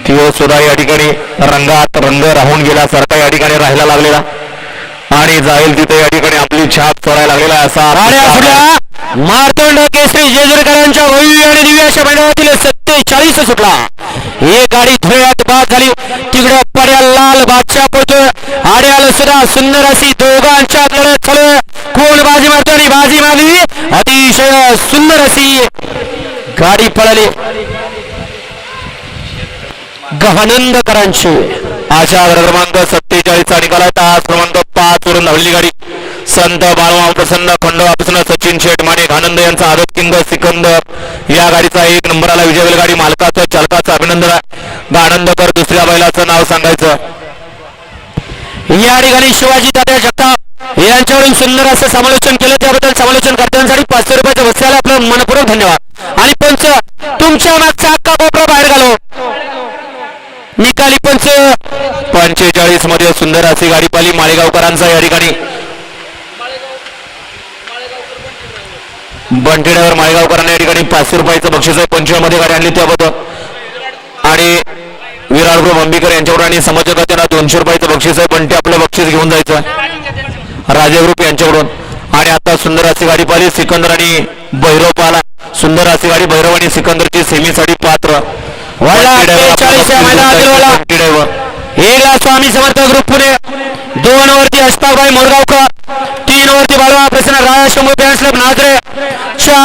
तो सुद्धा या ठिकाणी रंगात रंग राहून गेल्यासारखा या ठिकाणी राहायला लागलेला आणि जाईल तिथे या ठिकाणी आपली छाप सोडायला लागलेला असा मार्तंड केसरी जेजुरीकरांच्या भव्य आणि दिव्य अशा मैदानातील 47 सुटला. एक गाडी धुळ्यात बाद झाली. तिकडे पड्या लाल बादशाह पळतोय. आड्याला सुद्धा सुंदर अशी दोघांच्या लढत चालू. कोण बाजी मारतो आणि बाजी मारली अतिशय सुंदर अशी गाडी पळाली गहानंदकरांची. अशा क्रमांक 47 चा निकाल तास क्रमांक 5 वरून धावलेली गाडी संत बाळूमामा प्रसन्न खंडोबापासून सचिन शेठ माणिक आनंद यांचा आदत किंग सिकंदर या गाडीचा 1 नंबरला विजय गाडी मालकाचं चालकाचं अभिनंदन आहे. आनंदकर दुसऱ्या बैलाचं नाव सांगायचं. या ठिकाणी शिवाजी तात्या जगताप यांच्यावरून सुंदर असं समालोचन केलं. त्याबद्दल समालोचन करतानासाठी 500 रुपयाचं बसल्याला आपलं मनपूर्वक धन्यवाद. आणि पंच तुमच्या मागचा हक्का कोपरा बाहेर घालो. निकाली पंच 45 मध्ये सुंदर अशी गाडी पाली माळेगावकरांचा या ठिकाणी बंटेड्यावर माळेगावकरांना या ठिकाणी 500 रुपयाचं बक्षीस आहे. 25 मध्ये गाडी आणली त्याबद्दल आणि विराट ग्रुप अंबिकर यांच्याकडून आणि समाजकात्यांना 200 रुपयाचं बक्षीस आहे. बंटे आपलं बक्षीस घेऊन जायचं राजे ग्रुप यांच्याकडून. आणि आता सुंदर अशी गाडी पाली सिकंदर आणि भैरव पाला. सुंदर अशी गाडी भैरव आणि सिकंदरची सेमीसाठी पात्र. एकला स्वामी समर्थ ग्रुप पुणे, 2 वरती अशफाकभाई मोरगावकर, 3 वरती बाळवा प्रसन्न राया शंभू पॅन्स क्लब नाझरे, 4